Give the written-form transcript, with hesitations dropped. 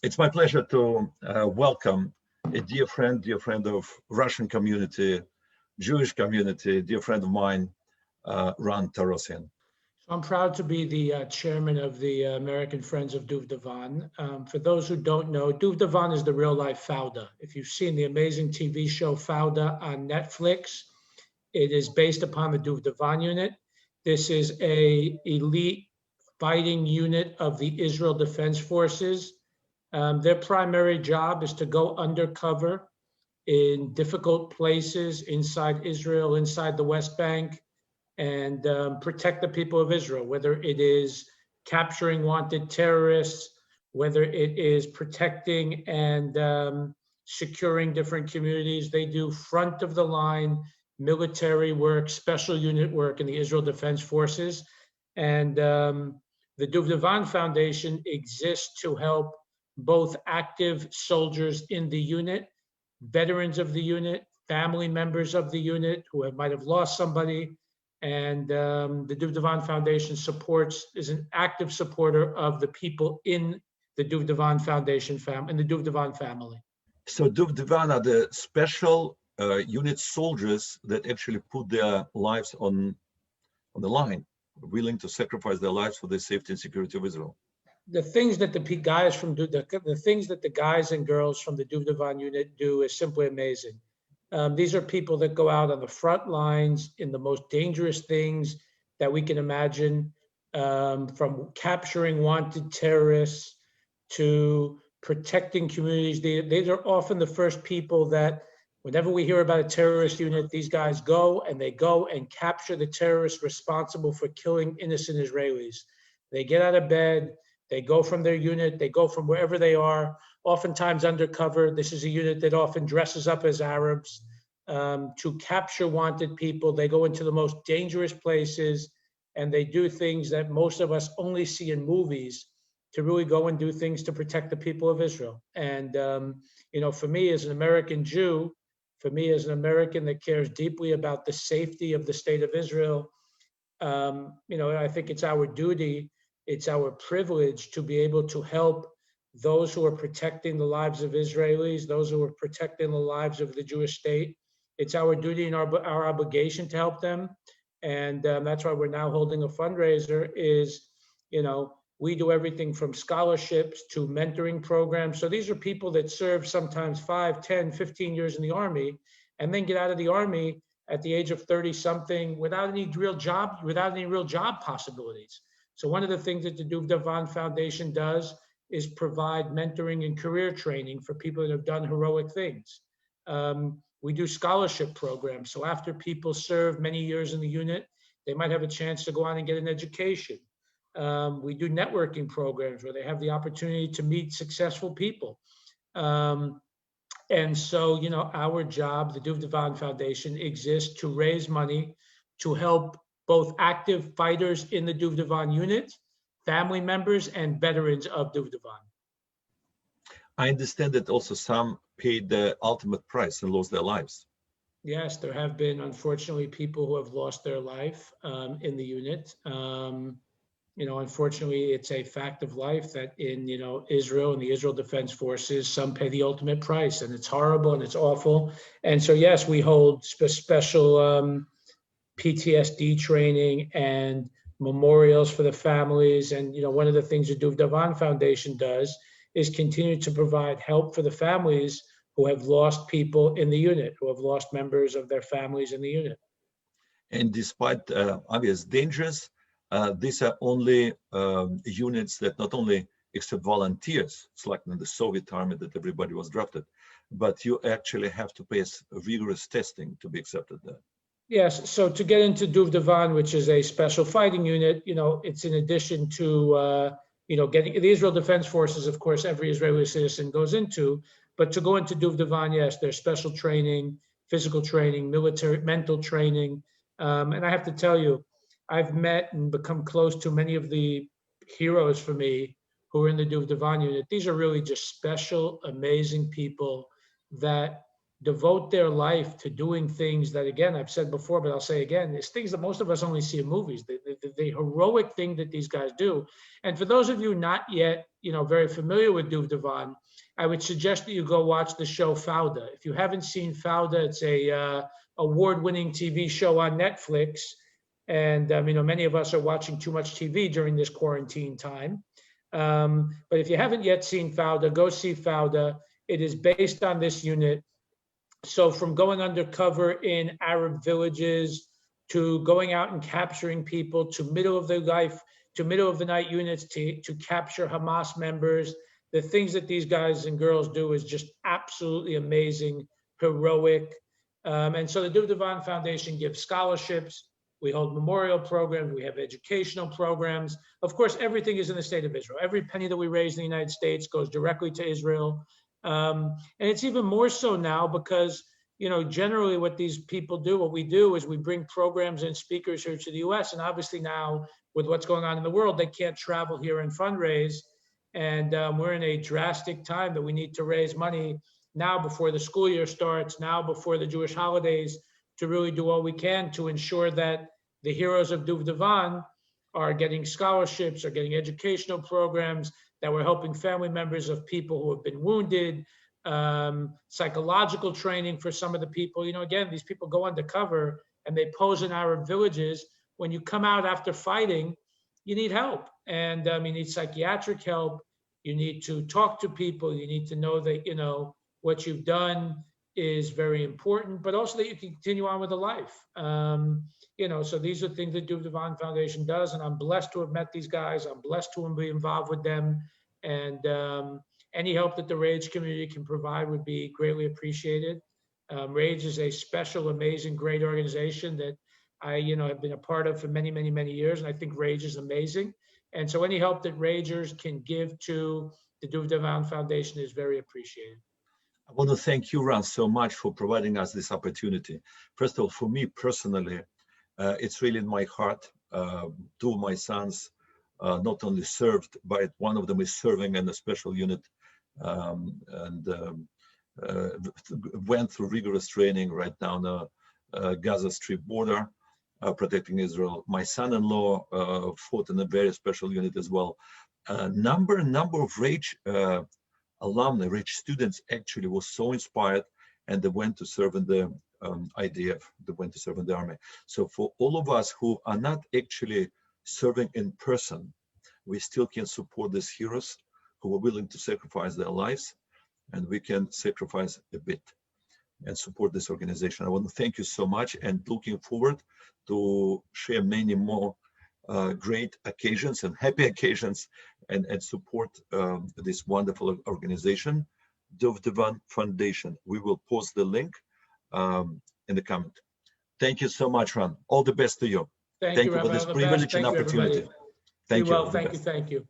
It's my pleasure to welcome a dear friend of Russian community, Jewish community, dear friend of mine, Ronn Torossian. I'm proud to be the chairman of the American Friends of Duvdevan. For those who don't know, Duvdevan is the real life Fauda. If you've seen the amazing TV show Fauda on Netflix, it is based upon the Duvdevan unit. This is a elite fighting unit of the Israel Defense Forces. Their primary job is to go undercover in difficult places inside Israel, inside the West Bank, and protect the people of Israel, whether it is capturing wanted terrorists, whether it is protecting and securing different communities. They do front of the line military work, special unit work in the Israel Defense Forces. And the Duvdevan Foundation exists to help both active soldiers in the unit, veterans of the unit, family members of the unit who might have lost somebody. And the Duvdevan Foundation is an active supporter of the people in the Duvdevan Foundation in the Duvdevan family. So Duvdevan are the special unit soldiers that actually put their lives on the line, willing to sacrifice their lives for the safety and security of Israel. The things that the things that the guys and girls from the Duvdevan unit do is simply amazing. These are people that go out on the front lines in the most dangerous things that we can imagine, from capturing wanted terrorists to protecting communities. These are often the first people that, whenever we hear about a terrorist unit, these guys go and capture the terrorists responsible for killing innocent Israelis. They get out of bed, they go from their unit, they go from wherever they are, oftentimes undercover. This is a unit that often dresses up as Arabs to capture wanted people. They go into the most dangerous places and they do things that most of us only see in movies, to really go and do things to protect the people of Israel. And, for me as an American Jew, for me as an American that cares deeply about the safety of the state of Israel, I think it's our duty, it's our privilege to be able to help those who are protecting the lives of Israelis, those who are protecting the lives of the Jewish state. It's our duty and our obligation to help them. And that's why we're now holding a fundraiser we do everything from scholarships to mentoring programs. So these are people that serve sometimes 5, 10, 15 years in the Army and then get out of the Army at the age of 30 something without any real job possibilities. So one of the things that the Duvdevan Foundation does is provide mentoring and career training for people that have done heroic things. We do scholarship programs. So after people serve many years in the unit, they might have a chance to go on and get an education. We do networking programs where they have the opportunity to meet successful people. And so, our job, the Duvdevan Foundation, exists to raise money to help both active fighters in the Duvdevan unit, family members, and veterans of Duvdevan. I understand that also some paid the ultimate price and lost their lives. Yes, there have been, unfortunately, people who have lost their life in the unit. Unfortunately, it's a fact of life that in, Israel and the Israel Defense Forces, some pay the ultimate price, and it's horrible and it's awful. And so, yes, we hold special PTSD training and memorials for the families. And, one of the things the Duvdevan Foundation does is continue to provide help for the families who have lost people in the unit, who have lost members of their families in the unit. And despite obvious dangers, these are only units that not only accept volunteers, it's like in the Soviet army that everybody was drafted, but you actually have to pass rigorous testing to be accepted there. Yes, so to get into Duvdevan, which is a special fighting unit, it's in addition to, getting the Israel Defense Forces, of course, every Israeli citizen goes into, but to go into Duvdevan, yes, there's special training, physical training, military, mental training. And I have to tell you, I've met and become close to many of the heroes for me who are in the Duvdevan unit. These are really just special, amazing people that devote their life to doing things that, again, I've said before, but I'll say again, it's things that most of us only see in movies, the heroic thing that these guys do. And for those of you not yet, very familiar with Duvdevan, I would suggest that you go watch the show Fauda. If you haven't seen Fauda, it's a award-winning TV show on Netflix. And many of us are watching too much TV during this quarantine time. But if you haven't yet seen Fauda, go see Fauda. It is based on this unit. So from going undercover in Arab villages to going out and capturing people, to middle of the night units to capture Hamas members, the things that these guys and girls do is just absolutely amazing, heroic. And so the Duvdevan Foundation gives scholarships. We hold memorial programs. We have educational programs. Of course, everything is in the state of Israel. Every penny that we raise in the United States goes directly to Israel. And it's even more so now because, generally what these people do, what we do is we bring programs and speakers here to the US. And obviously now with what's going on in the world, they can't travel here and fundraise. And we're in a drastic time that we need to raise money now before the school year starts, now before the Jewish holidays, to really do all we can to ensure that the heroes of Duvdevan are getting scholarships, are getting educational programs, that we're helping family members of people who have been wounded, psychological training for some of the people. Again, these people go undercover and they pose in Arab villages. When you come out after fighting, you need help. And you need psychiatric help. You need to talk to people. You need to know that, what you've done is very important, but also that you can continue on with a life. So these are things that Duvdevan Foundation does, and I'm blessed to have met these guys. I'm blessed to be involved with them, and any help that the RAGE community can provide would be greatly appreciated. RAGE is a special, amazing, great organization that I, have been a part of for many, many, many years, and I think RAGE is amazing. And so any help that Ragers can give to the Duvdevan Foundation is very appreciated. I want to thank you, Ron, so much for providing us this opportunity. First of all, for me personally, it's really in my heart. Two of my sons not only served, but one of them is serving in a special unit and went through rigorous training right down the Gaza Strip border, protecting Israel. My son-in-law fought in a very special unit as well. Number of RAGE alumni, RAGE students actually was so inspired, and they went to serve in the IDF, they went to serve in the army. So for all of us who are not actually serving in person, we still can support these heroes who are willing to sacrifice their lives, and we can sacrifice a bit and support this organization. I want to thank you so much, and looking forward to share many more great occasions and happy occasions and support this wonderful organization, Duvdevan Foundation. We will post the link in the comment. Thank you so much, Ron. All the best to you. Thank you for this privilege and opportunity. Thank you. Thank you.